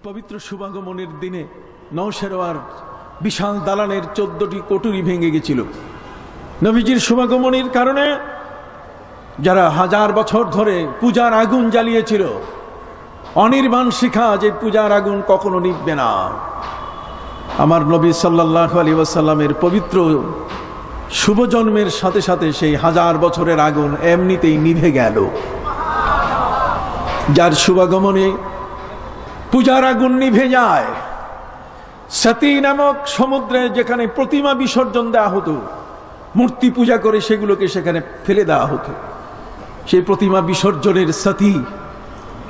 পবিত্র শুভাগমনের দিনে নওশেরওয়ার বিশাল দালানের 14টি কোটরি ভেঙে গেছিল। নবীজির শুভাগমনের কারণে যারা হাজার বছর ধরে পূজার আগুন জ্বালিয়েছিল, অনির্বাণ শিখা যে পূজার আগুন কখনো নিভবে না। আমার নবী সাল্লাল্লাহু আলাইহি ওয়াসাল্লামের পবিত্র শুভ জন্মের সাথে সাথে সেই হাজার বছরের আগুন এমনিতেই নিভে গেল। যার শুভাগমনে পূজার আগুন নিভে যায়, সতী নামক সমুদ্রে যেখানে প্রতিমা বিসর্জন দেওয়া হতো, মূর্তি পূজা করে সেগুলোকে সেখানে ফেলে দেওয়া হতো, সেই প্রতিমা বিসর্জনের সতী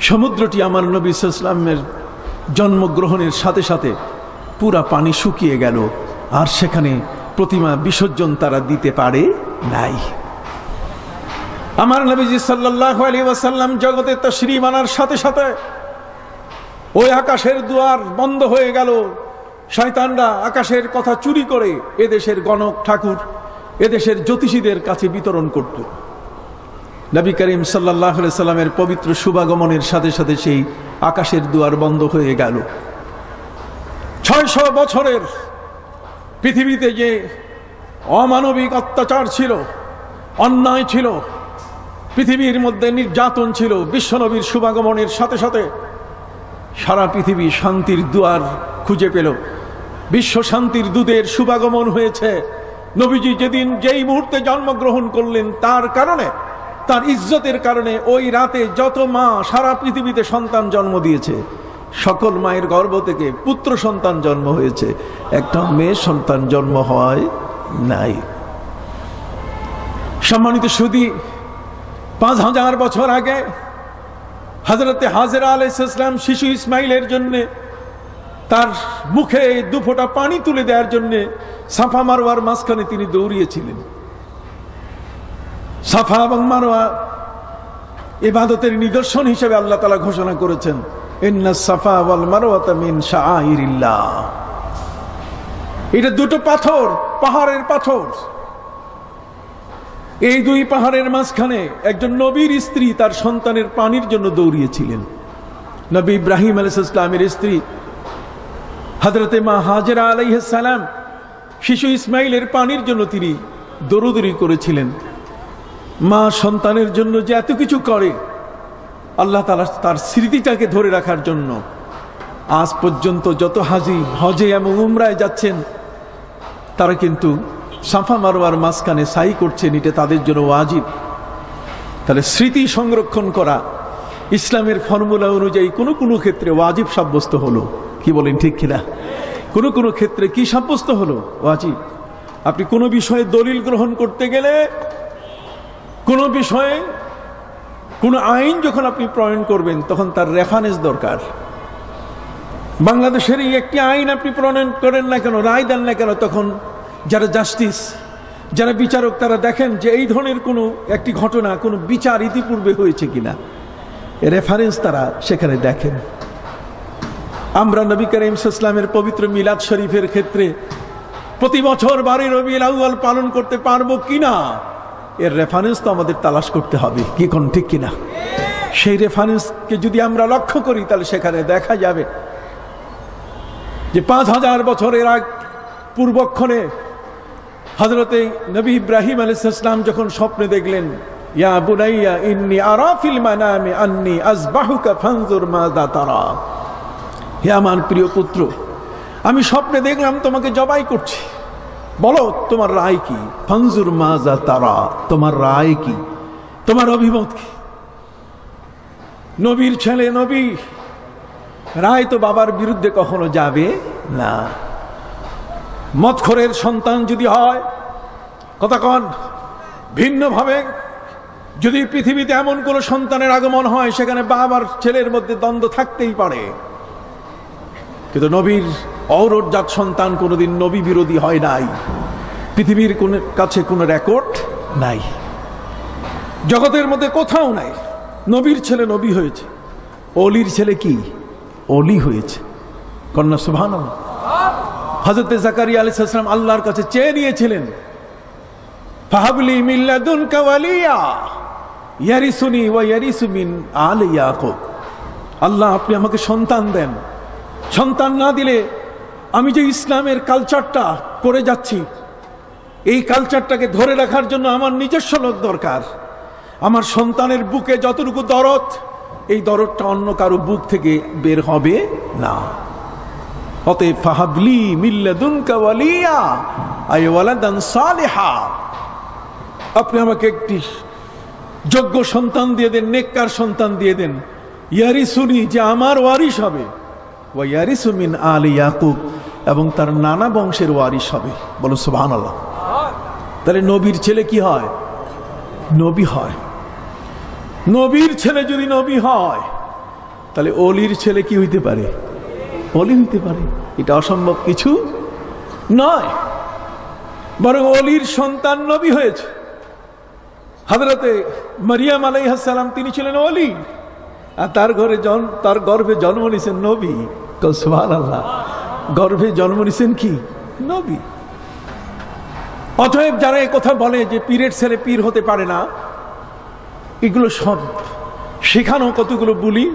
সমুদ্রটি আমার নবী সাল্লাল্লাহু আলাইহি ওয়াসাল্লামের জন্মগ্রহণের সাথে সাথে পুরা পানি শুকিয়ে গেল, আর সেখানে প্রতিমা বিসর্জন তারা দিতে পারে নাই। আমার নবীজি সাল্লাল্লাহু আলাইহি ওয়াসাল্লাম জগতে তাশরীফ আনার সাথে সাথে ওই আকাশের দুয়ার বন্ধ হয়ে গেল। শয়তানরা আকাশের কথা চুরি করে এদেশের গণক ঠাকুর, এদেশের জ্যোতিষীদের কাছে বিতরণ করত। নবী করিম সাল্লাল্লাহু আলাইহি সাল্লামের পবিত্র শুভাগমনের সাথে সাথে সেই আকাশের দুয়ার বন্ধ হয়ে গেল। 600 বছরের পৃথিবীতে যে অমানবিক অত্যাচার ছিল, অন্যায় ছিল, পৃথিবীর মধ্যে নির্যাতন ছিল, বিশ্বনবীর শুভাগমনের সাথে সাথে সারা পৃথিবী শান্তির দুয়ার খুঁজে পেল। বিশ্ব শান্তির দূতের শুভাগমন হয়েছে। নবীজি যেদিন যেই মুহূর্তে জন্মগ্রহণ করলেন, তার কারণে, তার ইজ্জতের কারণে ওই রাতে যত মা সারা পৃথিবীতে সন্তান জন্ম দিয়েছে, সকল মায়ের গর্ভ থেকে পুত্র সন্তান জন্ম হয়েছে, একটা মেয়ে সন্তান জন্ম হয় নাই। সম্মানিত সুধী, 5000 বছর আগে হযরতে হাজেরা আলাইহিস সালাম শিশু ইসমাইলের জন্য তার মুখে 2 ফোঁটা পানি তুলে দেওয়ার জন্য সাফা মারওয়ার মাঝখানে তিনি দৌড়িয়েছিলেন। সাফা এবং মারওয়া ইবাদতের নিদর্শন হিসেবে আল্লাহ তাআলা ঘোষণা করেছেন, ইন্নাস সাফা ওয়াল মারওয়াতা মিন শাআইরিল্লাহ। এটা 2টো পাথর, পাহাড়ের পাথর। এই 2 পাহাড়ের মাঝখানে একজন নবীর স্ত্রী তার সন্তানের পানির জন্য দৌড়িয়েছিলেন। নবী ইব্রাহিম আলাইহিস সালামের স্ত্রী হযরতে মা হাজেরা আলাইহিস সালাম শিশু ইসমাইলের পানির জন্য তিনি দৌড়দৌড়ি করেছিলেন। মা সন্তানের জন্য যে এত কিছু করে, আল্লাহ তাআলা তার স্মৃতিটাকে ধরে রাখার জন্য আজ পর্যন্ত যত হাজি হজে এবং উমরায় যাচ্ছেন, তারা কিন্তু সাফা মারওয়ার মাঝখানে সাই করছেন। এটা তাদের জন্য ওয়াজিব। তাহলে স্মৃতি সংরক্ষণ করা ইসলামের ফর্মুলা অনুযায়ী কোনো কোনো ক্ষেত্রে ওয়াজিব সাব্যস্ত হলো। কি বলেন, ঠিক কিনা? কোনো কোনো ক্ষেত্রে কি সাব্যস্ত হলো? ওয়াজিব। আপনি কোনো বিষয়ে দলিল গ্রহণ করতে গেলে, কোনো বিষয়ে কোনো আইন যখন আপনি প্রণয়ন করবেন, তখন তার রেফারেন্স দরকার। বাংলাদেশের এই একটি আইন আপনি প্রণয়ন করেন না কেন, রায় দেন না কেন, তখন যারা জাস্টিস, যারা বিচারক, তারা দেখেন যে এই ধরনের কোনো একটি ঘটনা, কোনো বিচার ইতিপূর্বে হয়েছে কিনা, রেফারেন্স তারা সেখানে দেখেন। আমরা নবী করিম সাল্লাল্লাহু আলাইহি ওয়াসাল্লামের পবিত্র মিলাদ শরীফের ক্ষেত্রে প্রতি বছর 12 রবিউল আউয়াল পালন করতে পারবো কিনা, এর রেফারেন্স তো আমাদের তালাশ করতে হবে। কি কোন ঠিক কিনা? সেই রেফারেন্সকে যদি আমরা লক্ষ্য করি, তাহলে সেখানে দেখা যাবে যে 5000 বছরের আগ পূর্বক্ষণে হযরতে নবী ইব্রাহিম আলাইহিস সালাম যখন স্বপ্নে দেখলেন, ইয়া বুনাইয়া ইন্নী আরা ফিল মানামি আন্নী আযবাহুকা ফানজুর মাযা তারা, হে আমার প্রিয় পুত্র, আমি স্বপ্নে দেখলাম তোমাকে জবাই করছি, বলো তোমার রায় কি? ফানজুর মাযা তারা, তোমার রায় কি, তোমার অভিমত কি? নবীর ছেলে নবী, রায় তো বাবার বিরুদ্ধে কখনো যাবে না। মদখোরের সন্তান যদি হয়, কতক্ষণ ভিন্নভাবে যদি পৃথিবীতে এমন কোন সন্তানের আগমন হয়, সেখানে বাবার ছেলের মধ্যে দ্বন্দ্ব থাকতেই পারে, কিন্তু নবীর ঔরজাত সন্তান কোনোদিন নবী বিরোধী হয় নাই। পৃথিবীর কাছে কোনো রেকর্ড নাই, জগতের মধ্যে কোথাও নাই। নবীর ছেলে নবী হয়েছে, অলির ছেলে কি অলি হয়েছে। কন্যা সুবহানাল্লাহ। হযরতে জাকারিয়া আলাইহিস সালাম আল্লাহর কাছে চেয়ে নিয়েছিলেন, ফাহাবলি মিন লাদুনকা ওয়ালিয়া ইয়ারিসুনি ওয়া ইয়ারিসু মিন আলি ইয়াকুব। আল্লাহ, আপনি আমাকে সন্তান দেন, সন্তান না দিলে আমি যে ইসলামের কালচারটা করে যাচ্ছি, এই কালচারটাকে ধরে রাখার জন্য আমার নিজস্ব লোক দরকার। আমার সন্তানের বুকে যতটুকু দরদ, এই দরদটা অন্য কারো বুক থেকে বের হবে না। অতএব ফাহাবলি মিল্লাদুনকা ওয়ালিয়া আই ওয়ালাদান সালিহা, আপনি আমাকে একটি যোগ্য সন্তান দিয়ে দেন, নেককার সন্তান দিয়ে দেন। ইয়ারিসুনি, যে আমার ওয়ারিস হবে, ওয়া ইয়ারিসু মিন আলি ইয়াকুব, এবং তার নানা বংশের ওয়ারিস হবে। বলো সুবহানাল্লাহ। তাহলে নবীর ছেলে কি হয়? নবী হয়। নবীর ছেলে যদি নবী হয়, তাহলে অলির ছেলে কি হইতে পারে? অলি হইতে পারে। এটা অসম্ভব কিছু নয়, বরং অলির সন্তান নবী হয়েছে। হযরতে মারিয়াম আলাইহিস সালাম, তিনি ছিলেন অলি, আর তার গর্ভে জন্ম নিয়েছেন নবী। সুবহানাল্লাহ। গর্ভে জন্ম নিয়েছেন কি? নবী। অতএব যারা এই কথা বলে যে পীরের ছেলে পীর হতে পারে না, এগুলো সব শেখানো কতগুলো বুলি,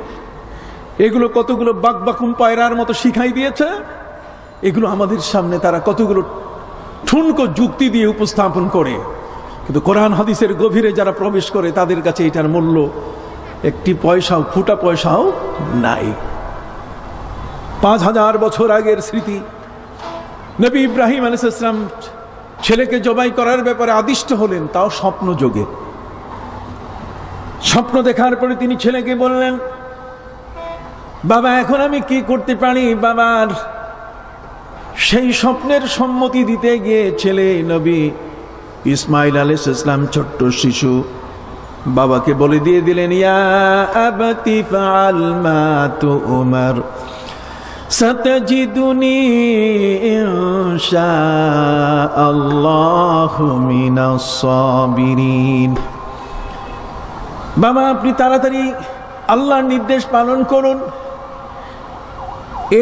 এগুলো কতগুলো বাকবাকুম পায়রার মতো শিখাই দিয়েছে, এগুলো আমাদের সামনে তারা কতগুলো ঠুনকো যুক্তি দিয়ে উপস্থাপন করে। কিন্তু কোরআন হাদিসের গভীরে যারা প্রবেশ করে, তাদের কাছে এটার মূল্য একটি পয়সাও, ফুটা পয়সাও নাই। 5000 বছর আগের স্মৃতি। নবী ইব্রাহিম আলাইহিস সালাম ছেলেকে জবাই করার ব্যাপারে আদিষ্ট হলেন, তাও স্বপ্ন যোগে। স্বপ্ন দেখার পরে তিনি ছেলেকে বললেন, বাবা এখন আমি কি করতে পারি? বাবার সেই স্বপ্নের সম্মতি দিতে গিয়ে ছেলে নবী ইসমাইল আলাইহিস সালাম, ছোট্ট শিশু, বাবাকে বলে দিয়ে দিলেন, ইয়া আবাতি ফাআল মা তুমার সাতাজিদুনি ইনশাআল্লাহু মিনাস সাবিরিন। বাবা আপনি তাড়াতাড়ি আল্লাহর নির্দেশ পালন করুন।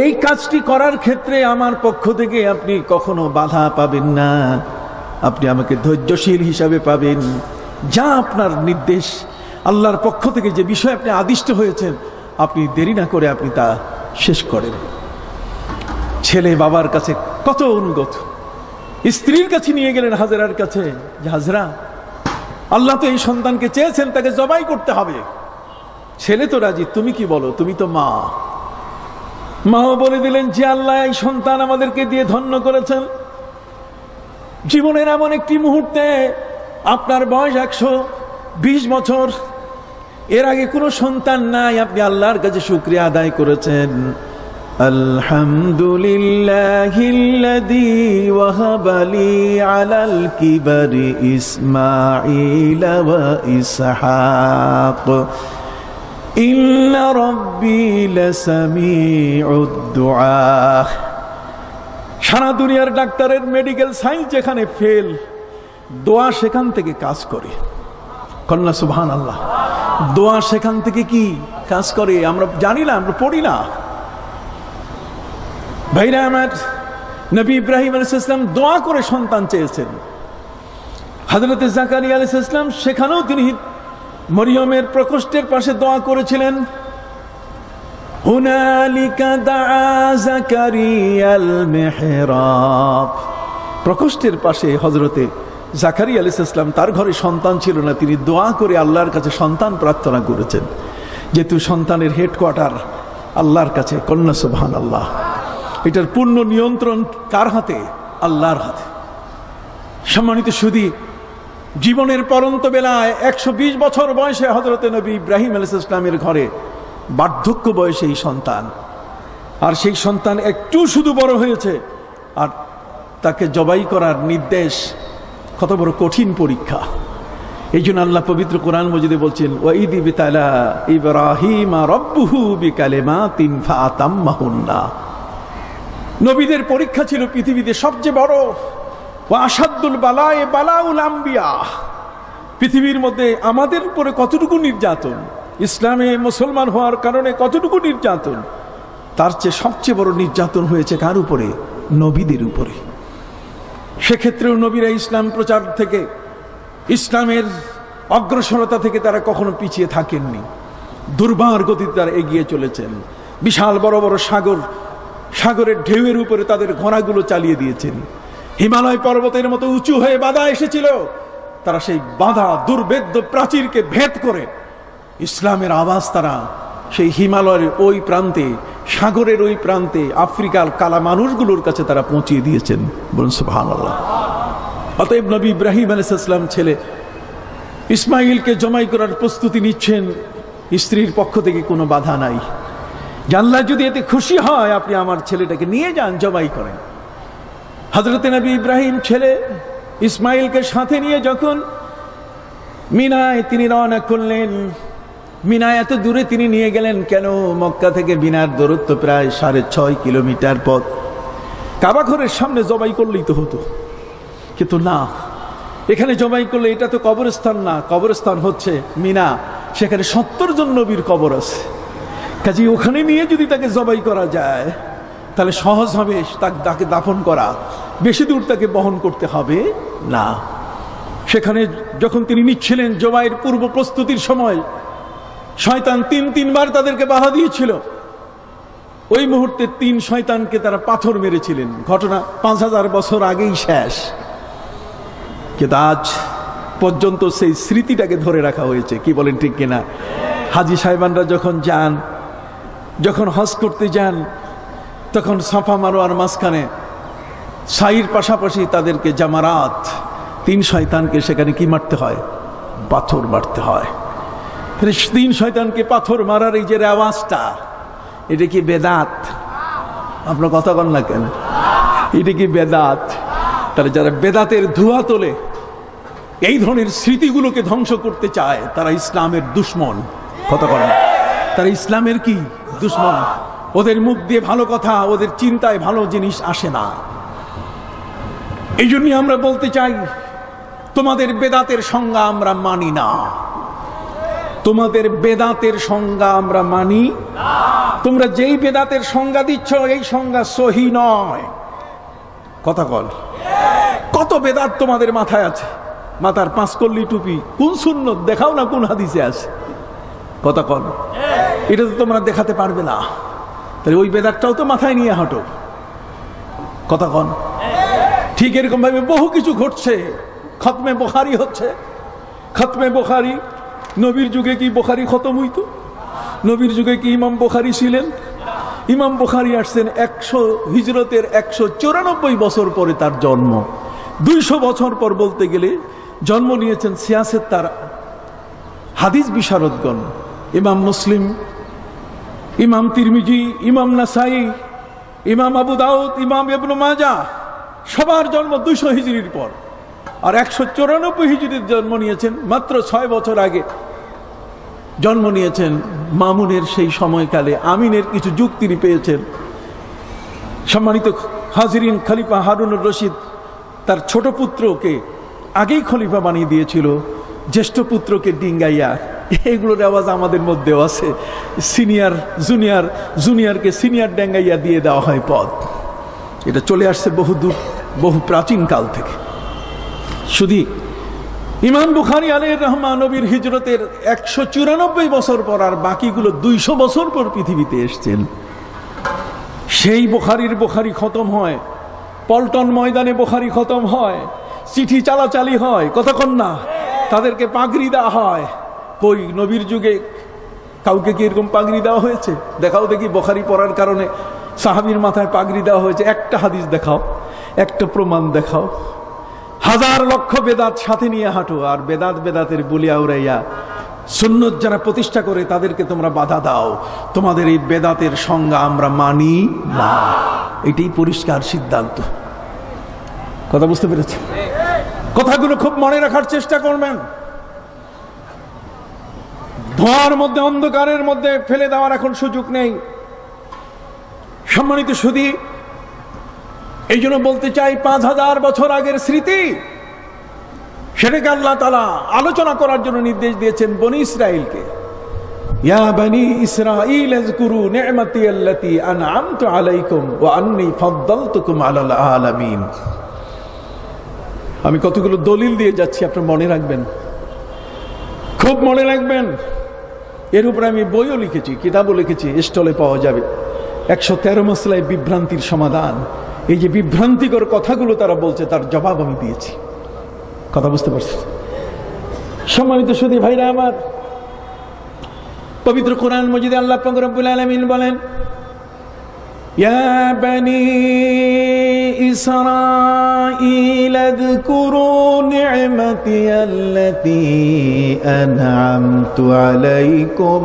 এই কাজটি করার ক্ষেত্রে আমার পক্ষ থেকে আপনি কখনো বাধা পাবেন না, আপনি আমাকে ধৈর্যশীল হিসাবে পাবেন। যা আপনার নির্দেশ, আল্লাহর পক্ষ থেকে যে বিষয় আপনি আদিষ্ট হয়েছেন, আপনি দেরি না করে আপনি তা শেষ করেন। ছেলে বাবার কাছে কত অনুগত। স্ত্রীর কাছে নিয়ে গেলেন, হাজেরার কাছে, যে হাজেরা, আল্লাহ তো এই সন্তানকে চেয়েছেন, তাকে জবাই করতে হবে। ছেলে তো রাজি, তুমি কি বলো? তুমি তো মা। মাও বলে দিলেন যে আল্লাহ এই সন্তান আমাদেরকে দিয়ে ধন্য করেছেন। জীবনের এমন একটি মুহূর্তে, আপনার বয়স 120 বছর, এর আগে কোনো সন্তান নাই, আপনি আল্লাহর কাছে শুকরিয়া আদায় করেছেন। আলহামদুলিল্লাহিল্লাযী ওয়াহাবালি আলাল কিবারি ইসমাঈল ওয়া ইসহাক ইন্না রাব্বী লাসামিউদ দুআ। সারা দুনিয়ার ডাক্তারের মেডিকেল সায়েন্স যেখানে ফেল, দোয়া সেখান থেকে কাজ করে। কন্যা সুবহানাল্লাহ। দোয়া সেখান থেকে কি কাজ করে আমরা জানি না, আমরা পড়ি না। ভাইরা আমার, নবী ইব্রাহিম আলাইহিস সালাম দোয়া করে সন্তান চেয়েছেন। হযরত জাকারিয়া আলাইহিস সালাম সেখানেও তিনি মরিয়মের প্রকোষ্ঠের পাশে দোয়া করেছিলেন। হুনালিকা দাআ জাকারিয়াল মিহরাব। প্রকোষ্ঠের পাশে হযরতে জাকারিয়া আলাইহিস সালাম, তার ঘরে সন্তান ছিল না, তিনি দোয়া করে আল্লাহর কাছে সন্তান প্রার্থনা করেছেন। যেহেতু সন্তানের হেডকোয়ার্টার আল্লাহর কাছে। কন্যা সুবহানাল্লাহ। এটার পূর্ণ নিয়ন্ত্রণ কার হাতে? আল্লাহর হাতে। সম্মানিত সুধী, জীবনের পরন্ত বেলায় 120 বছর বয়সে হযরতে নবী ইব্রাহিম আলাইহিস সালামের ঘরে বার্ধক্য বয়সে এই সন্তান, আর সেই সন্তান একটু শুধু বড় হয়েছে, আর তাকে জবাই করার নির্দেশ। কত বড় কঠিন পরীক্ষা। এই জন্য আল্লাহ পবিত্র কোরআন মজিদে বলছেন, ওয়াইদ ইবতালা ইব্রাহিম রাব্বুহু বিকালিমাতিন ফাতাম্মাহুন্না। নবীদের পরীক্ষা ছিল পৃথিবীতে সবচেয়ে বড়। ওয়া আশাদ্দুল বালায়ে বালাউল আম্বিয়া। পৃথিবীর মধ্যে আমাদের উপরে কতটুকু নির্যাতন, ইসলামে মুসলমান হওয়ার কারণে কতটুকু নির্যাতন, তার চেয়ে সবচেয়ে বড় নির্যাতন হয়েছে কার উপরে? নবীদের উপরে। সেক্ষেত্রেও নবীরা ইসলাম প্রচার থেকে, ইসলামের অগ্রসরতা থেকে তারা কখনো পিছিয়ে থাকেননি। দুর্বার গতিতে তারা এগিয়ে চলেছেন। বিশাল বড় বড় সাগর সাগরের ঢেউয়ের উপরে তাদের ঘোড়াগুলো চালিয়ে দিয়েছেন। হিমালয় পর্বতের মতো উঁচু হয়ে বাধা এসেছিল, তারা সেই বাধা দুর্ভেদ্য প্রাচীরকে ভেদ করে ইসলামের আওয়াজ তারা সেই হিমালয়ের ওই প্রান্তে, সাগরের ওই প্রান্তে আফ্রিকার কালা মানুষগুলোর কাছে তারা পৌঁছিয়ে দিয়েছেন। বলুন সুবহানাল্লাহ। অতএব নবী ইব্রাহিম আলাইহিস সালাম ছেলে ইসমাইলকে জমাই করার প্রস্তুতি নিচ্ছেন, স্ত্রীর পক্ষ থেকে কোনো বাধা নাই। আল্লাহ যদি এতে খুশি হয়, আপনি আমার ছেলেটাকে নিয়ে যান, জবাই করেন। হযরত নবী ইব্রাহিম ছেলে ইসমাইলকে সাথে নিয়ে যখন মিনায় তিনি রওনা করলেন, মিনায় এত দূরে তিনি নিয়ে গেলেন কেন? মক্কা থেকে মিনার দূরত্ব প্রায় 6.5 কিলোমিটার পথ। কাবা ঘরের সামনে জবাই করলেই তো হতো, কিন্তু না, এখানে জবাই করলে এটা তো কবরস্থান না, কবরস্থান হচ্ছে মিনা, সেখানে 70 জন নবীর কবর আছে। কাজে ওখানে নিয়ে যদি তাকে জবাই করা যায় তাহলে সহজ হবে তাকে দাফন করা, বেশি দূর তাকে বহন করতে হবে না। সেখানে যখন তিনি নিচ্ছিলেন জবাইয়ের পূর্ব প্রস্তুতির সময়, শয়তান তিনবার তাদেরকে বাধা দিয়েছিল। ওই মুহূর্তে 3 শয়তানকে তারা পাথর মেরেছিলেন। ঘটনা 5000 বছর আগেই শেষ, কিন্তু আজ পর্যন্ত সেই স্মৃতিটাকে ধরে রাখা হয়েছে। কি বলেন ঠিক কিনা? হাজী সাহেবানরা যখন যান, যখন হজ করতে যান, তখন সাফা মারোয়ার মাঝখানে সাইর পাশাপাশি তাদেরকে জামারাত, 3 শয়তানকে সেখানে কি মারতে হয়? পাথর মারতে হয়। 3 শয়তানকে পাথর মারার এই যে রেওয়াজটা, এটা কি বেদাত? আপনার কথা বল না কেন? এটা কি বেদাত? তারা যারা বেদাতের ধোঁয়া তোলে, এই ধরনের স্মৃতিগুলোকে ধ্বংস করতে চায়, তারা ইসলামের দুশ্মন। কথা বলেন, তারা ইসলামের কি দুশ্মন। ওদের মুখ দিয়ে ভালো কথা, ওদের চিন্তায় ভালো জিনিস আসে না। এই জন্যই আমরা বলতে চাই, তোমাদের বেদাতের সংজ্ঞা আমরা মানি না। তোমাদের বেদাতের সংজ্ঞা আমরা মানি না। তোমরা যেই বেদাতের সংজ্ঞা দিচ্ছ, এই সংজ্ঞা সহি নয়। কথা বল, কত বেদাত তোমাদের মাথায় আছে। মাথার 5 কল্লি টুপি, কোন সুন্নত দেখাও না, কোন হাদিসে আছে? কথা বল, এটা তো তোমরা দেখাতে পারবে না। তাহলে ওই বেদাতটাও তো মাথায় নিয়ে হাঁটো। কথা বল। ঠিক এরকম ভাবে বহু কিছু ঘটছে। খতমে বুখারী হচ্ছে। খতমে বুখারী, নবীর যুগে কি বুখারী খতম হইতো? নবীর যুগে কি ইমাম বুখারী ছিলেন? ইমাম বুখারী আসছেন হিজরতের 194 বছর পরে তার জন্ম। 200 বছর পর বলতে গেলে জন্ম নিয়েছেন সিয়াসেত তার হাদিস বিশারদগণ, ইমাম মুসলিম, ইমাম তিরমিজি, ইমাম নাসাই, ইমাম আবু দাউদ, ইমাম ইবনে মাজাহ, সবার জন্ম 200 হিজরির পর। আর 194 হিজরির জন্ম নিয়েছেন, মাত্র 6 বছর আগে জন্ম নিয়েছেন মামুনের সেই সময়কালে। আমিনের কিছু যুগ তিনি পেয়েছেন। সম্মানিত হাজিরিন, খলিফা হারুনুর রশিদ তার ছোট পুত্রকে আগেই খলিফা বানিয়ে দিয়েছিল, জ্যেষ্ঠ পুত্রকে ডিঙ্গাইয়া। এইগুলোর আওয়াজ আমাদের মধ্যেও আছে। সিনিয়র জুনিয়র, জুনিয়রকে সিনিয়র ডেঙ্গাইয়া দিয়ে দেওয়া হয় পদ। এটা চলে আসছে বহু দূর, বহু প্রাচীন কাল থেকে। শুধু ইমাম বুখারী আলাইহির রহমান নবীর হিজরতের 194 বছর পর, আর বাকিগুলো 200 বছর পর পৃথিবীতে এসছেন। সেই বুখারীর বুখারী খতম হয়, পল্টন ময়দানে বুখারী খতম হয়, চিঠি চালাচালি হয়, কতক্ষণ না তাদেরকে পাগড়ি দেওয়া হয়। কই নবীর যুগে কাউকে কি এরকম পাগড়ি দেওয়া হয়েছে? দেখাও দেখি, বুখারী পড়ার কারণে সাহাবীর মাথায় পাগড়ি দেওয়া হয়েছে। একটা হাদিস দেখাও, একটা প্রমাণ দেখাও। হাজার লক্ষ বেদাত সাথে নিয়ে হাঁটো, আর বেদাতের বলিয়া উড়াইয়া সুন্নত যারা প্রতিষ্ঠা করে তাদেরকে তোমরা বাধা দাও। তোমাদের এই বেদাতের সংজ্ঞা আমরা মানি না, এটাই পরিষ্কার সিদ্ধান্ত। কথা বুঝতে পেরেছ? কথাগুলো খুব মনে রাখার চেষ্টা করবেন। ধোঁয়ার মধ্যে, অন্ধকারের মধ্যে ফেলে দেওয়ার এখন সুযোগ নেই। সম্মানিত সুধী, এই জন্য বলতে চাই, 5000 বছর আগের স্মৃতি, সেটাকে আল্লাহ তাআলা আলোচনা করার জন্য নির্দেশ দিয়েছেন বনি ইসরাইলকে। ইয়া বনি ইসরাইল আযকুরু নি'মাতি আল্লাতী আন'আমতু আলাইকুম ওয়া আন্নী ফাদ্দালতুকুম আলাল আলামিন। আমি কতগুলো দলিল দিয়ে যাচ্ছি, আপনারা মনে রাখবেন, খুব মনে রাখবেন। এর উপরে আমি বইও লিখেছি, কিতাবও লিখেছি, স্টলে পাওয়া যাবে। 113 মাসলায় বিভ্রান্তির সমাধান। এই যে বিভ্রান্তিকর কথাগুলো তারা বলছে, তার জবাব আমি দিয়েছি। কথা বুঝতে পারছি? সম্মানিত সুধী ভাইরা আমার, পবিত্র কোরআন মজিদে আল্লাহ পাক রব্বুল আলামিন বলেন, ইয়া বানি ইসরাঈল আযকুরু নি'মাতি আল্লাতী আন'আমতু আলাইকুম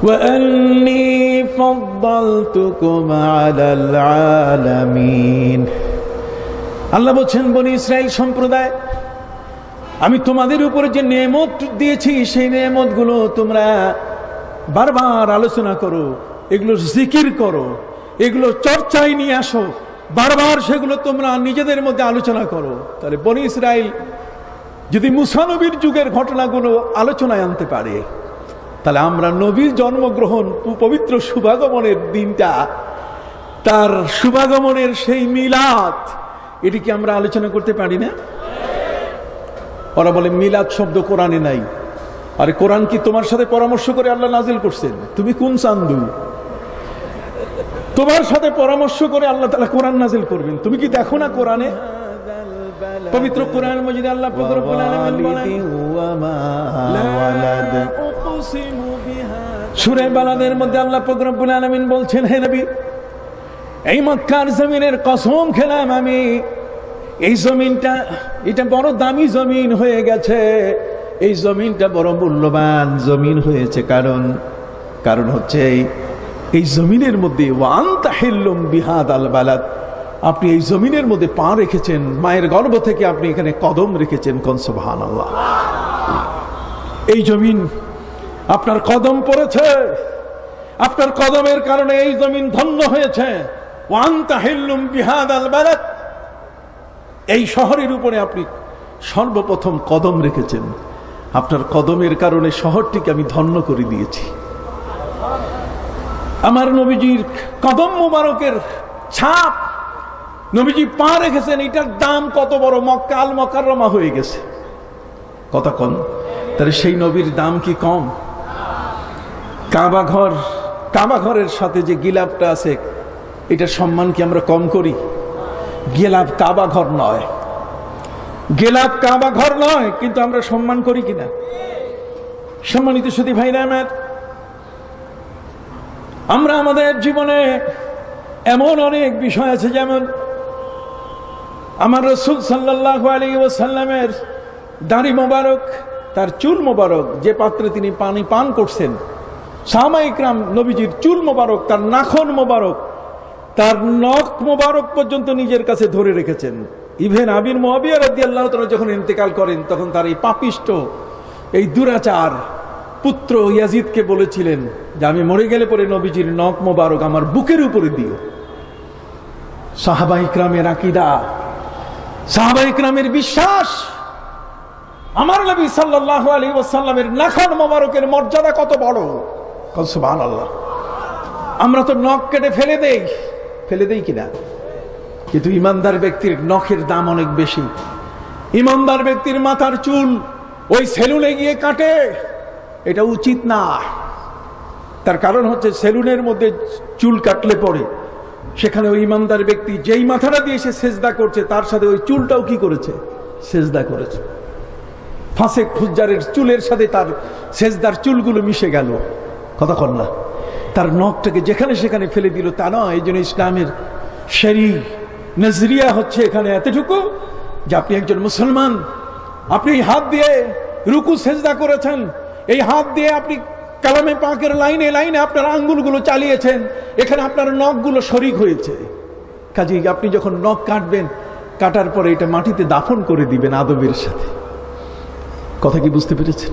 ওয়া আন্নী ফাদ্দালতুকুম আলাল আলামিন। আল্লাহ বলছেন, বনি ইসরাইল সম্প্রদায়, আমি তোমাদের উপরে যে নেয়ামত দিয়েছি সেই নেয়ামতগুলো তোমরা বারবার আলোচনা করো, এগুলো জিকির করো, এগুলো চর্চায় নিয়ে আসো, বারবার সেগুলো তোমরা নিজেদের মধ্যে আলোচনা করো। তাহলে বনি ইসরাইল যদি মুসা নবীর যুগের ঘটনাগুলো আলোচনায় আনতে পারে, তাহলে আমরা নবীর জন্মগ্রহণ পবিত্র শুভাগমনের দিনটা, তার শুভাগমনের সেই মিলাদ, এটি কি আমরা আলোচনা করতে পারি না? ওরা বলে মিলাদ শব্দ কোরআনে নাই। আরে কোরআন কি তোমার সাথে পরামর্শ করে আল্লাহ নাজিল করছেন? তুমি কোন চান্দু? তোমার সাথে পরামর্শ করে আল্লাহ তাআলা কোরআন নাজিল করবেন? তুমি কি দেখো না কোরআনে? পবিত্র কোরআন মজিদে আল্লাহ পাক রব্বুল আলামিন বলেন, সূরা বালাদের মধ্যে আল্লাহ পাক রব্বুল আলামিন বলছেন, হে নবী, এই মক্কার জমিনের কসম খেলাম আমি, এই জমিনটা এটা বড় দামি জমিন হয়ে গেছে, এই জমিনটা বড় মূল্যবান জমিন হয়েছে। কারণ হচ্ছে এই জমিনের মধ্যে ওয়ান্তা হিল্লুম বিহাদাল বালাদ, আপনি এই জমিনের মধ্যে পা রেখেছেন, মায়ের গর্ভ থেকে আপনি এখানে কদম রেখেছেন। কোন সুবহানাল্লাহ! এই জমিন আপনার কদম পড়েছে, আপনার কদমের কারণে এই জমিন ধন্য হয়েছে। ওয়ান্তা হিল্লুম বিহাদাল বালাদ, এই শহরের উপরে আপনি সর্বপ্রথম কদম রেখেছেন, আপনার কদমের কারণে শহরটিকে আমি ধন্য করে দিয়েছি। আমার নবীজির কদম মুবারকের ছাপ নবীজি পা রেখেছেন, এটার দাম কত বড়! মক্কা আল মুকাররমা হয়ে গেছে। কথা কন, তাহলে সেই নবীর দাম কি কম? কাবা ঘরের সাথে যে গিলাফটা আছে, এটার সম্মান কি আমরা কম করি? গিলাফ কাবা ঘর নয়, গিলাফ কাবা ঘর নয়, কিন্তু আমরা সম্মান করি কিনা? সম্মানিত সুধী ভাইরা আমার, আমরা আমাদের জীবনে এমন অনেক বিষয় আছে, যেমন আমার রাসূল সাল্লাল্লাহু আলাইহি ওয়াসাল্লামের দাড়ি মোবারক, তার চুল মোবারক, যে পাত্রে তিনি পানি পান করছেন, সাহাবায়ে ইকরাম নবীজির চুল মোবারক, তার নাখন মোবারক, তার নখ মোবারক পর্যন্ত নিজের কাছে ধরে রেখেছেন। ইভেন আমির মুআবিয়া রাদিয়াল্লাহু তাআলা যখন ইন্তেকাল করেন, তখন তার এই পাপিষ্ট, এই দুরাচার পুত্র ইয়াজিদকে বলেছিলেন যে আমি মরে গেলে পরে নবীজির নখ মোবারক আমার বুকের উপরে দিও। সাহাবায়ে ইকরামের আকীদা, সাহাবায়ে ইকরামের বিশ্বাস, আমার নবী সাল্লাল্লাহু আলাইহি ওয়াসাল্লামের নাখন মোবারকের মর্যাদা কত বড়! সুবহানাল্লাহ! আমরা তো নখ কেটে ফেলে দেই কিনা? কিন্তু ইমানদার ব্যক্তির নখের দাম অনেক বেশি। ইমানদার ব্যক্তির মাথার চুল ওই সেলুনে গিয়ে কাটে, এটা উচিত না। তার কারণ হচ্ছে সেলুনের মধ্যে চুল কাটলে পরে সেখানে ওই ইমানদার ব্যক্তি যেই মাথাটা দিয়ে সে সেজদা করছে, তার সাথে ওই চুলটাও কি করেছে? সেজদা করেছে। ফাসেক ফুজ্জারের চুলের সাথে তার সেজদার চুলগুলো মিশে গেল। কথা কন না? তার নখটাকে যেখানে সেখানে ফেলে দিল, তা নয়। এই জন্য ইসলামের শরী নজরিয়া হচ্ছে এখানে এতটুকু যে আপনি একজন মুসলমান, আপনি এই হাত দিয়ে রুকু সেজদা করেছেন, এই হাত দিয়ে আপনি কালামে পাকের লাইনে লাইনে আপনার আঙ্গুলগুলো চালিয়েছেন, এখানে আপনার নখগুলো শরীক হয়েছে। কাজেই আপনি যখন নখ কাটবেন, কাটার পরে এটা মাটিতে দাফন করে দিবেন আদবের সাথে। কথা কি বুঝতে পেরেছেন?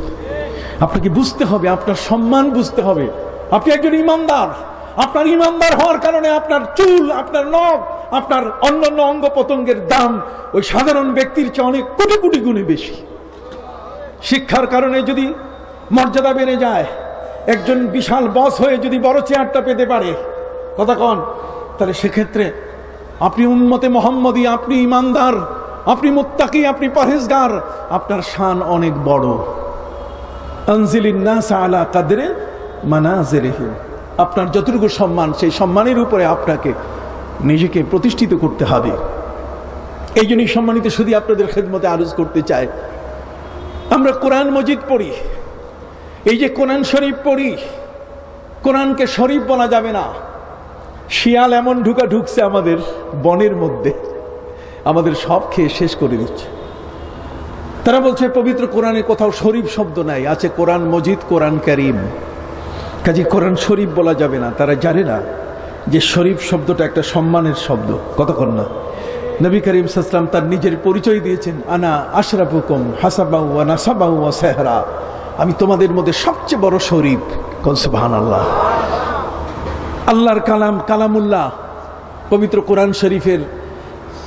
আপনাকে বুঝতে হবে, আপনার সম্মান বুঝতে হবে। আপনি একজন ইমানদার, আপনার ইমানদার হওয়ার কারণে আপনার চুল, আপনার নখ, আপনার অন্যান্য অঙ্গ প্রত্যঙ্গের দাম ওই সাধারণ ব্যক্তির চেয়ে অনেক কোটি কোটি গুণে বেশি। শিক্ষার কারণে যদি মর্যাদা বেড়ে যায়, একজন বিশাল বস হয়ে যদি বড় চেয়ারটা পেতে পারে, কথা কন, তাহলে সেক্ষেত্রে আপনি উম্মতে মুহাম্মদী, আপনি ইমানদার, আপনি মুত্তাকি, আপনি পরহেজগার, আপনার শান অনেক বড়। আনজিলিন নাস আলা কাদরে মানাজিরিহিম, আপনার যতটুকু সম্মান সেই সম্মানের উপরে আপনাকে নিজেকে প্রতিষ্ঠিত করতে হবে। এই জন্যই সম্মানিত শুধু আপনাদের খেদমতে আরজ করতে চাই, আমরা কোরআন মজিদ পড়ি, এই যে কোরআন শরীফ পড়ি, কোরআনকে শরীফ বলা যাবে না। শিয়াল এমন ঢুকছে আমাদের বনের মধ্যে, আমাদের সব খেয়ে শেষ করে দিচ্ছে। তারা বলছে পবিত্র কোরআনে কোথাও শরীফ শব্দ নাই, আছে কোরআন মজিদ, কোরআন কারীম, কাজে কোরআন শরীফ বলা যাবে না। তারা জানে না যে শরীফ শব্দটা একটা সম্মানের শব্দ, কতক্ষণ না। নবী করিম সাল্লাল্লাহু আলাইহি ওয়াসাল্লাম তার নিজের পরিচয় দিয়েছেন, আনা আশরাফুকুম হাসাবাউ ওয়া নাসাবাউ ওয়া সাহরা, আমি তোমাদের মধ্যে সবচেয়ে বড় শরীফ। কোন সুবহানাল্লাহ। আল্লাহর কালাম, কালামুল্লাহ, পবিত্র কোরআন শরীফের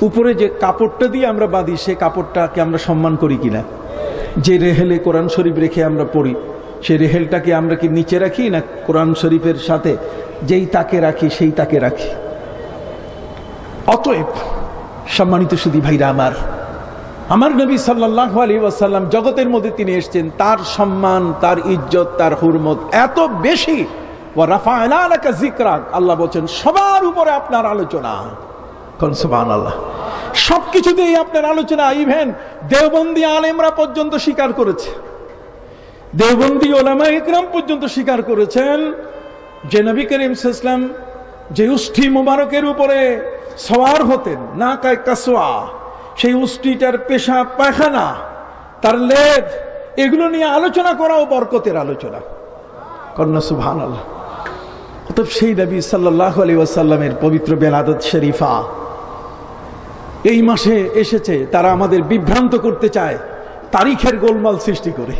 উপরে যে কাপড়টা দিয়ে আমরা বাঁধি, সে কাপড়টাকে আমরা সম্মান করি কিনা? যে রেহেলে কোরআন শরীফ রেখে আমরা পড়ি, সেই রেহেলটাকে আমরা কি নিচে রাখি, না কোরআন শরীফের সাথে যেই তাকে রাখি সেই তাকে রাখি? অতএব সম্মানিত সুধী ভাইরা আমার নবী সাল্লাল্লাহু আলাইহি ওয়াসাল্লাম জগতের মধ্যে তিনি এসেছেন, তার সম্মান, তার ইজ্জত, তার হুরমত এত বেশি। ওয়া রাফা'না লাকা যিকরাক, আল্লাহ বলেন সবার উপরে আপনার আলোচনা। কোন সুবহানাল্লাহ। সবকিছুতেই আপনার আলোচনা। ইভেন দেওবন্দি আলেমরা পর্যন্ত স্বীকার করেছে, দেওবন্দি ওলামায়ে ইকরাম পর্যন্ত স্বীকার করেছেন যে নবী করিম সাল্লাল্লাহু আলাইহি ওয়াসাল্লাম যে উষ্ঠি মুবারকের উপরে সওয়ার হতেন, নাকায় কাসওয়া, সেই উষ্ঠিটার পেশাব পায়খানা, তার লেদ, এগুলো নিয়ে আলোচনা করাও বরকতের আলোচনা। কন্যা সুবহানাল্লাহ। অতএব সেই নবী সাল্লাল্লাহু আলাইহি ওয়াসাল্লামের পবিত্র বেলাদত শরীফা এই মাসে এসেছে। তারা আমাদের বিভ্রান্ত করতে চায়, তারিখের গোলমাল সৃষ্টি করে।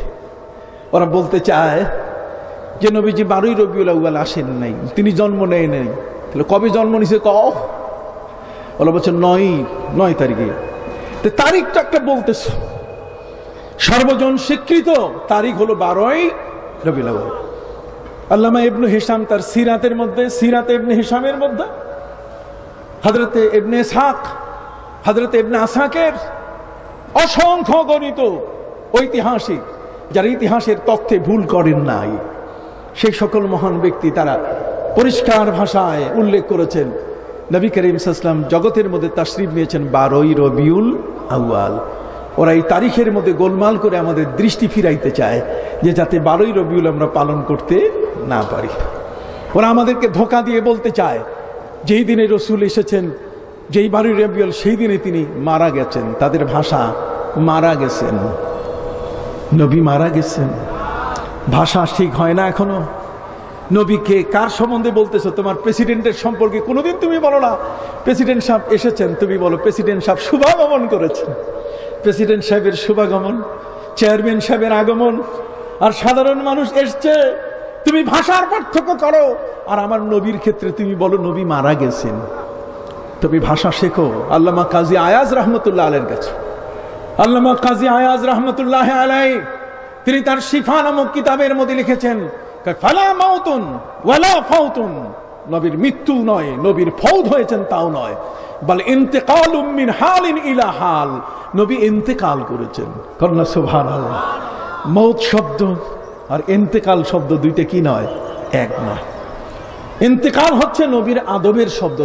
ওরা বলতে চায় যে নবীজি 12ই রবিউল আউয়াল আসেন নাই, তিনি জন্ম নেয় নাই। তাহলে কবে জন্ম নিছে? ওরা বলছে 9 তারিখে। তো তারিখটা একটা বলতেছে, সর্বজন স্বীকৃত তারিখ হলো 12ই রবিউল আউয়াল। আল্লামা ইবনে হিশাম তার সিরাতের মধ্যে, সিরাতে ইবনে হিশামের মধ্যে হযরতে ইবনে ইসহাক, হযরতে ইবনে আসাকের অসংখ্য গণিত ঐতিহাসিক যারা ইতিহাসের তথ্যে ভুল করেন নাই, সেই সকল মহান ব্যক্তি তারা পরিষ্কার ভাষায় উল্লেখ করেছেন নবী করিম সাল্লাল্লাহু আলাইহি ওয়াসাল্লাম জগতের মধ্যে তাশরীফ নিয়েছেন 12ই রবিউল আউয়াল। ওরা এই তারিখের মধ্যে গোলমাল করে আমাদের দৃষ্টি ফিরাইতে চায়, যে যাতে 12ই রবিউল আমরা পালন করতে না পারি। ওরা আমাদেরকে ধোঁকা দিয়ে বলতে চায় যেই দিনে রসুল এসেছেন, যেই 12ই রবিউল, সেই দিনে তিনি মারা গেছেন। তাদের ভাষা মারা গেছেন, নবী মারা গেছেন। ভাষা ঠিক হয় না এখনো। নবীকে কার সম্বন্ধে বলতেছো? তোমার প্রেসিডেন্টের সম্পর্কে কোনোদিন তুমি বলো না প্রেসিডেন্ট সাহেব এসেছেন, তুমি বলো প্রেসিডেন্ট সাহেব শুভাগমন করেছেন। প্রেসিডেন্ট সাহেবের শুভাগমন, চেয়ারম্যান সাহেবের আগমন, আর সাধারণ মানুষ এসছে। তুমি ভাষার পার্থক্য করো, আর আমার নবীর ক্ষেত্রে তুমি বলো নবী মারা গেছেন। তুমি ভাষা শেখো। আল্লামা কাজী আয়াজ রহমতুল্লাহ আলাইহির কাছে, আল্লামা কাজী আয়াজ রহমতুল্লাহ আলাইহি তিনি তার শিফা নামক কিতাবের মধ্যে লিখেছেন, ফালা মাউতুন ওয়ালা ফাউতুন, নবীর মৃত্যু নয়, নবীর ফৌত হয়েছেন তাও নয়, বল ইন্তেকালুম মিন হালিন ইলা হাল, নবী ইন্তেকাল করেছেন। কন্যা সুবহানাল্লাহ। মৌত শব্দ আর ইন্তেকাল শব্দ দুইটা কি নয়? এক নয়। ইন্তেকাল হচ্ছে নবীর আদবের শব্দ,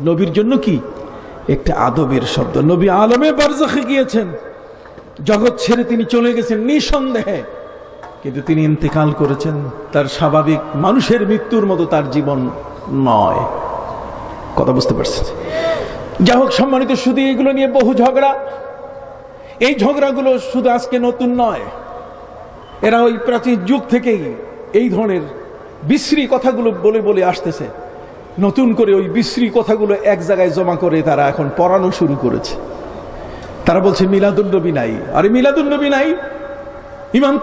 নবীর জন্য কি একটা আদবের শব্দ। নবী আলমে বারজাখে গিয়েছেন, জগৎ ছেড়ে তিনি চলে গেছেন নিঃসন্দেহে, কিন্তু তিনি ইন্তেকাল করেছেন। তার স্বাভাবিক মানুষের মৃত্যুর মতো তার জীবন নয়। কথা বুঝতে পারছেন? যা হোক সম্মানিত, শুধু এগুলো নিয়ে বহু ঝগড়া। এই ঝগড়াগুলো শুধু আজকে নতুন নয়, এরা ওই প্রাচীন যুগ থেকেই এই ধরনের বিশ্রী কথাগুলো বলে বলে আসতেছে। নতুন করে ওই বিশ্রী কথাগুলো এক জায়গায় জমা করে তারা এখন পড়ানো শুরু করেছে। তারা বলছে মিলাদুন নবী নাই। আরে মিলাদুন নবী নাই, ইমাম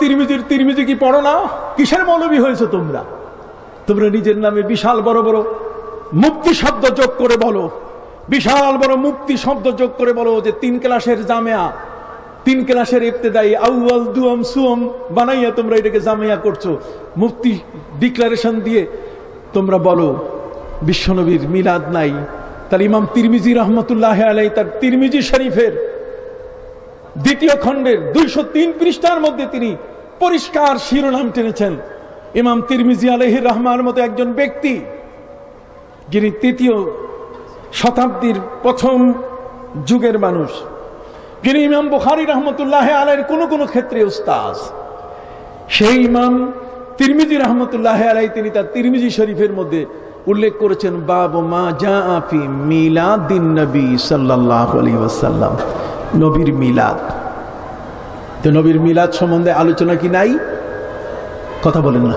তিরমিজি কি পড়ো না? কিসের মৌলবী হয়েছে তোমরা? তোমরা নিজের নামে বিশাল বড় বড় মুফতি শব্দ যোগ করে বলো, বিশাল বড় মুফতি শব্দ যোগ করে বলো যে 3 ক্লাসের জামিয়া, 3 ক্লাসের ইবতেদায়ী, আউয়াল, দুয়াম, সুম বানাইয়া তোমরা এটাকে জামিয়া করছো। মুফতি ডিক্লারেশন দিয়ে তোমরা বলো বিশ্বনবীর মিলাদ নাই। তার ইমাম তিরমিজি রহমতুল্লাহ আলাইহি তার তিরমিজি শরীফের 2য় খণ্ডের 203 পৃষ্ঠার মধ্যে তিনি পরিষ্কার শিরোনাম টেনেছেন ইমাম তিরমিজি আলাইহির রহমার মতো একজন ব্যক্তি, যিনি ৩য় শতাব্দীর প্রথম যুগের মানুষ, যিনি ইমাম বুখারী রহমতুল্লাহ আলাইহির কোন ক্ষেত্রে উস্তাদ, সেই ইমাম তিরমিজি রহমতুল্লাহ আলাইহি তিনি তার তিরমিজি শরীফের মধ্যে উল্লেখ করেছেন, বাবু মা জাআ ফি মিলাদিন নবী সাল্লাল্লাহু আলাইহি ওয়াসাল্লাম, নবীর মিলাদ। তো নবীর মিলাদ সম্বন্ধে আলোচনা কি নাই? কথা বলেন না।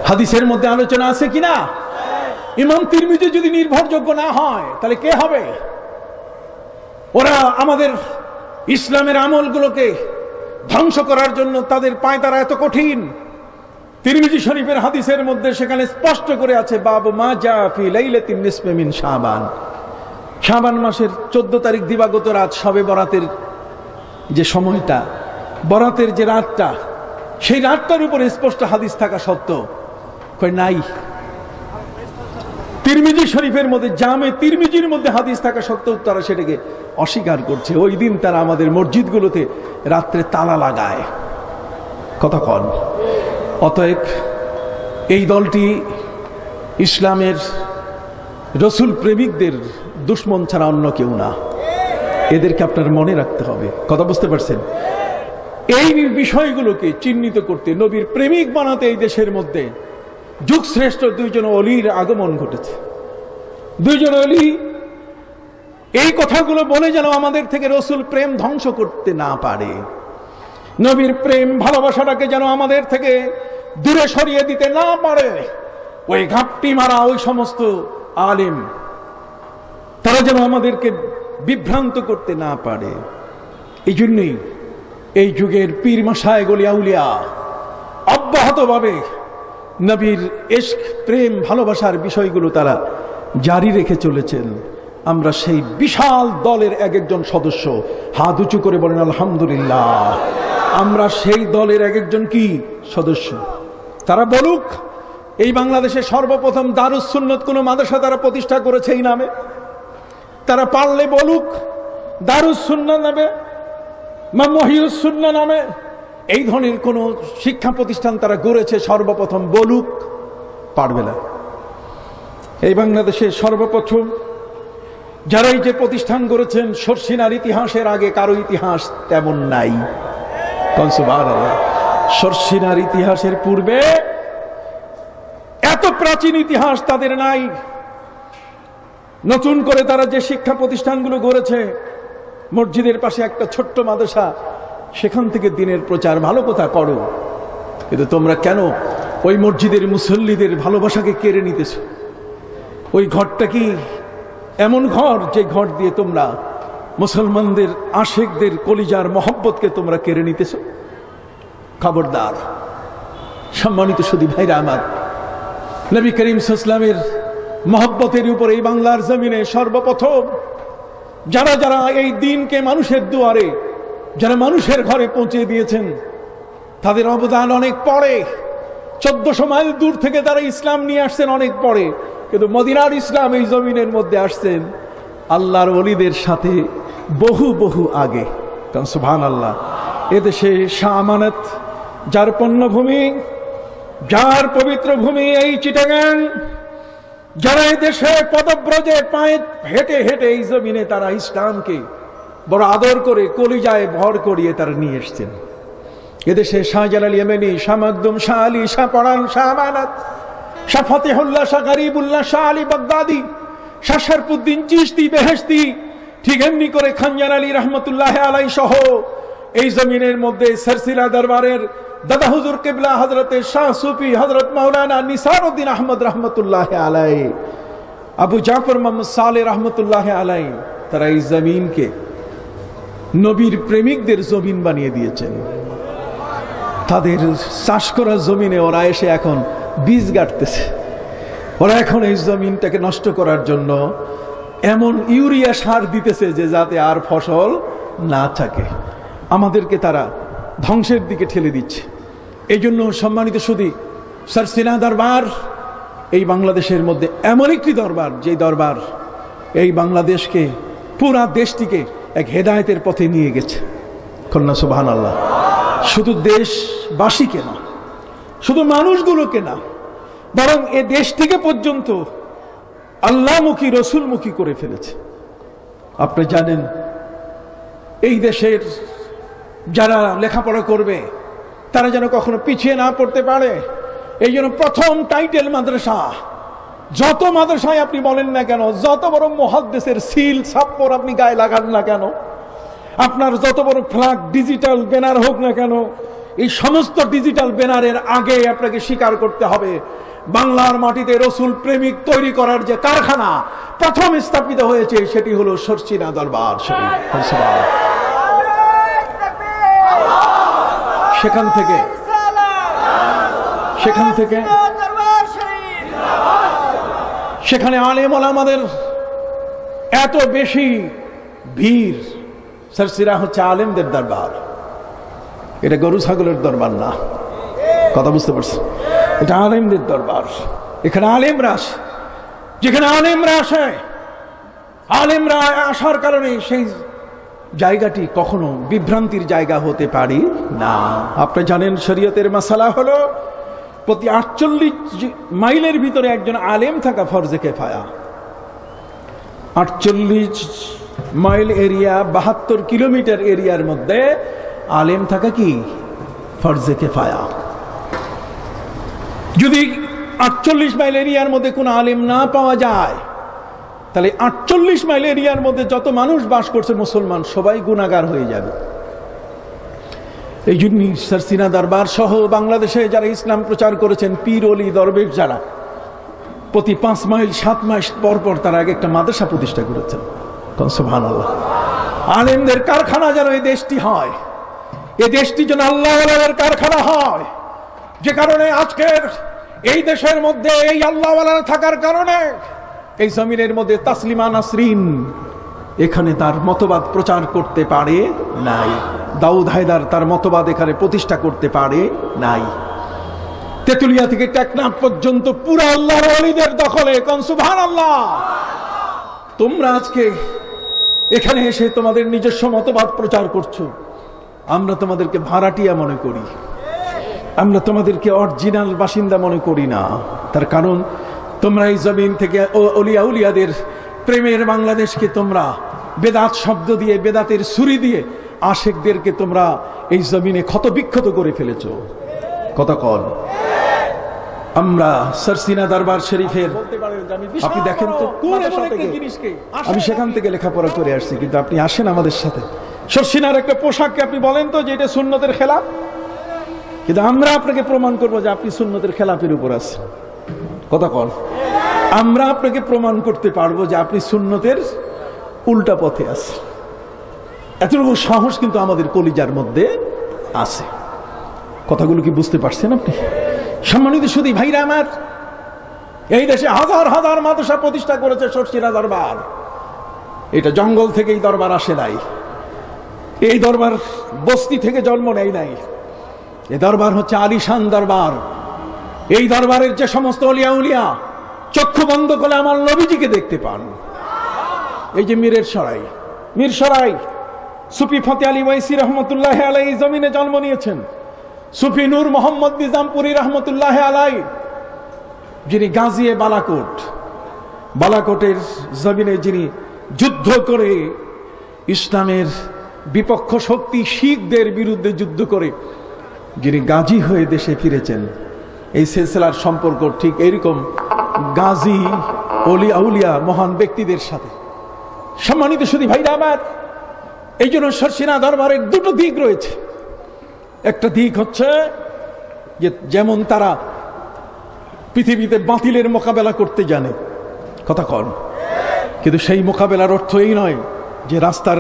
হাদিসের মধ্যে আলোচনা আছে কিনা? ইমাম তিরমিজি যদি নির্ভরযোগ্য না হয় তাহলে কে হবে? ওরা আমাদের ইসলামের আমলগুলোকে ধ্বংস করার জন্য তাদের পায়তারা এত কঠিন। তিরমিজি শরীফের হাদিসের মধ্যে সেখানে স্পষ্ট করে আছে, বাবু মা জাআ ফি লাইলাতিন নিসফি মিন শাবান, শাবান মাসের 14 তারিখ দিবাগত রাত, শবে বরাতের যে সময়টা, বরাতের যে রাতটা, সেই রাতটার উপরে স্পষ্ট হাদিস থাকা সত্ত্বেও কই নাই। তিরমিজি শরীফের মধ্যে, জামে তিরমিজির মধ্যে হাদিস থাকা সত্ত্বেও তারা সেটাকে অস্বীকার করছে। ওই দিন তারা আমাদের মসজিদগুলোতে রাত্রে তালা লাগায়। কথা কন। অতএব এই দলটি ইসলামের রসুল প্রেমিকদের দুশ্মন ছাড়া অন্য কেউ না। এদেরকে আপনার মনে রাখতে হবে। কথা বুঝতে পারছেন? এই বিষয়গুলোকে চিহ্নিত করতে, নবীর প্রেমিক বানাতে এই দেশের মধ্যে যুগশ্রেষ্ঠ 2 জন অলির আগমন ঘটেছে। 2 জন অলি এই কথাগুলো বলে যেন আমাদের থেকে রসুল প্রেম ধ্বংস করতে না পারে, নবীর প্রেম ভালোবাসাটাকে যেন আমাদের থেকে দূরে সরিয়ে দিতে না পারে। ওই ঘাপটি মারা ওই সমস্ত আলেম, তারা যেন আমাদেরকে বিভ্রান্ত করতে না পারে। এই জন্যই এই যুগের পীর মাশায়েখ ওলিয়া উলিয়া অব্যাহতভাবে নবীর ইশক, প্রেম, ভালোবাসার বিষয়গুলো তারা জারি রেখে চলেছেন। আমরা সেই বিশাল দলের একজন সদস্য। হাত উঁচু করে বলেন আলহামদুলিল্লাহ। আমরা সেই দলের একজন কি সদস্য। তারা বলুক, এই বাংলাদেশে সর্বপ্রথম দারুস সুন্নত কোন মাদ্রাসা তারা প্রতিষ্ঠা করেছে এই নামে। তারা পারলে বলুক দারুস সুন্নাহ নামে, মহিউস সুন্নাহ নামে এই ধরনের কোন শিক্ষা প্রতিষ্ঠান তারা গড়েছে, সর্বপ্রথম বলুক। পারবে না। এই বাংলাদেশে সর্বপ্রথম যারা এই যে প্রতিষ্ঠান গড়েছেন, শর্ষিনার ইতিহাসের আগে কারো ইতিহাস তেমন নাই। সুবহানাল্লাহ। শর্ষিনার ইতিহাসের পূর্বে এত প্রাচীন ইতিহাস তাদের নাই। নতুন করে তারা যে শিক্ষা প্রতিষ্ঠানগুলো গড়েছে, মসজিদের পাশে একটা ছোট্ট মাদ্রাসা, সেখান থেকে দিনের প্রচার, ভালো কথা করো, কিন্তু তোমরা কেন ওই মসজিদের মুসল্লিদের ভালোবাসাকে কেড়ে নিতেছ? ওই ঘরটা কি এমন ঘর যে ঘর দিয়ে তোমরা মুসলমানদের আশেকদের কলিজার মহব্বতকে তোমরা কেড়ে নিতেছ? খবরদার। সম্মানিত সুধী ভাইরা আমার, নবী করিম সাল্লাল্লাহু আলাইহি ওয়াসাল্লামের মহব্বতের উপর এই বাংলার জমিনে সর্বপ্রথম যারা যারা এই দিনকে মানুষের দুয়ারে, যারা মানুষের ঘরে পৌঁছে দিয়েছেন, তাদের অবদান অনেক পরে। 1400 মাইল দূর থেকে তারা ইসলাম নিয়ে আসছেন অনেক পরে, কিন্তু মদিনার ইসলাম এই জমিনের মধ্যে আসছেন আল্লাহর ওলিদের সাথে বহু বহু আগে। কারণ সুবহানাল্লাহ, এদেশে শাহ আমানত, যার পণ্যভূমি, যার পবিত্র ভূমি এই চিটাগাং, যারা এই দেশে পদব্রজে পায়ে হেঁটে হেঁটে এই জমিনে তারা ইসলামকে বড় আদর করে কলিজায় ভর করিয়ে তারা নিয়ে এসছেন। এদেশে শাহজালাল ইয়েমেনি, শাহ মাকদুম, শাহ আলী, শাহ পরান, শাহ আমানত, শাহ ফতেহুল্লাহ, শাহ গরিবুল্লাহ, শাহ আলী বাগদাদি, শাহ শরফুদ্দিন চিশতি বেহেশতি, ঠিক এমনি করে খানজান আলী রহমতুল্লাহ আলাইহি সহ এই জমিনের মধ্যে সিলসিলা দরবারের দাদা হুজুর কিবলা হযরতে শাহ সুফি হযরত মাওলানা নিসারউদ্দিন আহমদ রহমতুল্লাহ আলাইহি, আবু জাফর মোহাম্মদ সালেহ রহমতুল্লাহ আলাইহি, তারা এই জমিনকে নবীর প্রেমিকদের জমিন বানিয়ে দিয়েছেন। তাদের চাষ করা জমিনে ওরা এসে এখন বীজ গাঁটতেছে। ওরা এখন এই জমিনটাকে নষ্ট করার জন্য এমন ইউরিয়া সার দিতেছে যে যাতে আর ফসল না থাকে। আমাদেরকে তারা ধ্বংসের দিকে ঠেলে দিচ্ছে। এই জন্য সম্মানিত সুধী, সরসিনা দরবার এই বাংলাদেশের মধ্যে এমন একটি দরবার, যে দরবার এই বাংলাদেশকে, পুরা দেশটিকে এক হেদায়েতের পথে নিয়ে গেছে। কন্যা সুবহানাল্লাহ। শুধু দেশবাসীকে না, শুধু মানুষগুলোকে না, বরং এ দেশটিকে পর্যন্ত আল্লাহমুখী রসুলমুখী করে ফেলেছে। আপনি জানেন এই দেশের যারা লেখাপড়া করবে তারা যেন কখনো পিছিয়ে না পড়তে পারে, এই জন্য প্রথম টাইটেল মাদ্রাসা। যত মাদ্রাসায় আপনি বলেন না কেন, যত বড় মুহাদ্দিসের সিল ছাপ্পর আপনি গায়ে লাগান না কেন, আপনার যত বড় ফ্ল্যাগ ডিজিটাল ব্যানার হোক না কেন, এই সমস্ত ডিজিটাল ব্যানারের আগে আপনাকে স্বীকার করতে হবে বাংলার মাটিতে রসুল প্রেমিক তৈরি করার যে কারখানা প্রথম স্থাপিত হয়েছে সেটি হলো শর্ষিনা দরবার শরীফ। সেখান থেকে সেখানে আলেম ওলামাদের এত বেশি ভিড়। সরসিনা হচ্ছে আলেমদের দরবার, এটা গরু ছাগলের দরবার না, কথা বুঝতে পারছি? এটা আলেমদের দরবার। এখানে আলেমরা আসে, যেখানে আলেমরা আসে, আলেমরা আসার কারণে সেই জায়গাটি কখনো বিভ্রান্তির জায়গা হতে পারে না। আপনি জানেন শরীয়তের মাসালা হলো প্রতি 48 মাইলের ভিতরে একজন আলেম থাকা ফরজে কিফায়া। 48 মাইল এরিয়া, 72 কিলোমিটার এরিয়ার মধ্যে আলেম থাকা কি ফরজে কিফায়া। যদি 48 মাইল এরিয়ার মধ্যে কোনো আলেম না পাওয়া যায়, তাহলে 48 মাইল এরিয়ার মধ্যে যত মানুষ বাস করছে মুসলমান সবাই গুনাহগার হয়ে যাবে। এই জন্য সরসিনা দরবার সহ বাংলাদেশে যারা ইসলাম প্রচার করেছেন, পীর ওলি দরবেশ যারা, প্রতি 5 মাইল 7 মাস পর পর তারা আগে একটা মাদ্রাসা প্রতিষ্ঠা করেছেন। সুবহানাল্লাহ। আলেমদের কারখানা যেন এই দেশটি হয়, এই দেশটি যেন আল্লাহওয়ালাদের কারখানা হয়, যে কারণে আজকের এই দেশের মধ্যে এই আল্লাহওয়ালা থাকার কারণে এই জমিনের মধ্যে তাসলিমা নাসরিন এখানে তার মতবাদ প্রচার করতে পারে নাই, দাউদ হায়দার তার মতবাদ এখানে প্রতিষ্ঠা করতে পারে নাই। তেতুলিয়া থেকে টেকনাফ পর্যন্ত পুরো আল্লাহর ওলিদের দখলে। কোন সুবহানাল্লাহ। তোমরা আজকে এখানে এসে তোমাদের নিজস্ব মতবাদ প্রচার করছো, আমরা তোমাদেরকে ভাড়াটিয়া মনে করি, আমরা তোমাদেরকে অরিজিনাল বাসিন্দা মনে করি না। তার কারণ তোমরা এই জমিন থেকে ওলিয়া উলিয়াদের প্রেমের বাংলাদেশকে তোমরা বেদাত শব্দ দিয়ে, বেদাতের ছুরি দিয়ে আশেকদেরকে তোমরা এই জমিনে ক্ষত বিক্ষত করে ফেলেছ। কথা কল। আমরা সরসিনা দরবার শরীফের, আপনি দেখেন তো আমি সেখান থেকে লেখাপড়া করে আসছি, কিন্তু আপনি আসেন আমাদের সাথে। সরসিনার একটা পোশাককে আপনি বলেন তো যে এটা সুন্নতের খেলাফ, কিন্তু আমরা আপনাকে প্রমাণ করবো যে আপনি সুন্নতের খেলাফের উপর আছেন। কথা কল। আমরা আপনাকে প্রমাণ করতে পারবো যে আপনি সুন্নতের উল্টা পথে আছেন। এতটুকু সাহস কিন্তু আমাদের কলিজার মধ্যে আছে। কথাগুলো কি বুঝতে পারছেন আপনি? সম্মানিত সুধী ভাইরা আমার, এই দেশে হাজার হাজার মাদ্রাসা প্রতিষ্ঠা করেছে সরসিনা দরবার। এটা জঙ্গল থেকে এই দরবার আসে নাই, এই দরবার বস্তি থেকে জন্ম নেয় নাই। এই দরবার হচ্ছে আলিশান দরবার। এই দরবারের যে সমস্ত ওলিয়া উলিয়া চক্ষু বন্ধ করলে আমার নবীজিকে দেখতে পান। এই যে মীর সরাই সুফি ফতে আলী ওয়াইসি রহমতুল্লাহ আলাই জমিনে জন্ম নিয়েছেন। সুফি নূর মোহাম্মদ নিজামপুরি রহমতুল্লাহ আলাই, যিনি গাজিয়ে বালাকোটের জমিনে যিনি যুদ্ধ করে ইসলামের বিপক্ষ শক্তি শিখদের বিরুদ্ধে যুদ্ধ করে যিনি গাজী হয়ে দেশে ফিরেছেন। এই সিলসিলার সম্পর্ক ঠিক এইরকম গাজী ওলি আউলিয়া মহান ব্যক্তিদের সাথে। সম্মানিত সুধী ভাইরা আমার, এই জন্য সরসিনা দরবারের দুটো দিক রয়েছে। একটা দিক হচ্ছে যে যেমন তারা পৃথিবীতে বাতিলের মোকাবেলা করতে জানে। কথা কন। কিন্তু সেই মোকাবেলার অর্থ এই নয় যে রাস্তার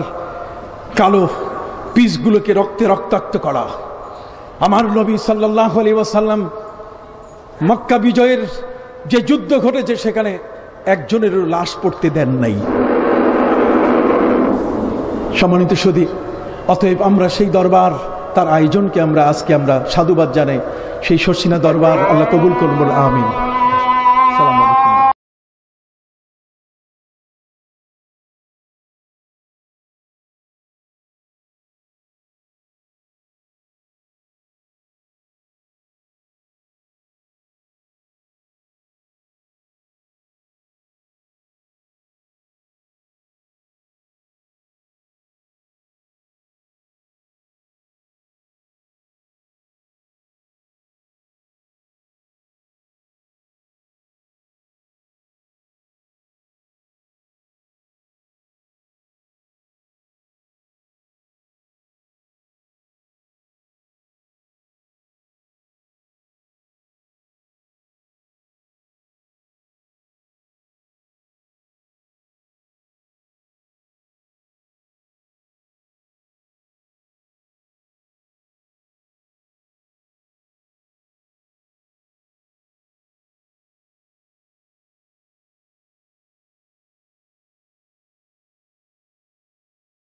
কালো পিচগুলোকে রক্তে রক্তাক্ত করা। আমার নবী সাল্লাল্লাহু আলাইহি ওয়াসাল্লাম মক্কা বিজয়ের যে যুদ্ধ ঘটেছে সেখানে একজনেরও লাশ পড়তে দেন নাই। সম্মানিত সুধী, অতএব আমরা সেই দরবার, তার আয়োজনকে আজকে আমরা সাধুবাদ জানাই। সেই সরসিনা দরবার আল্লাহ কবুল করুন, আমিন।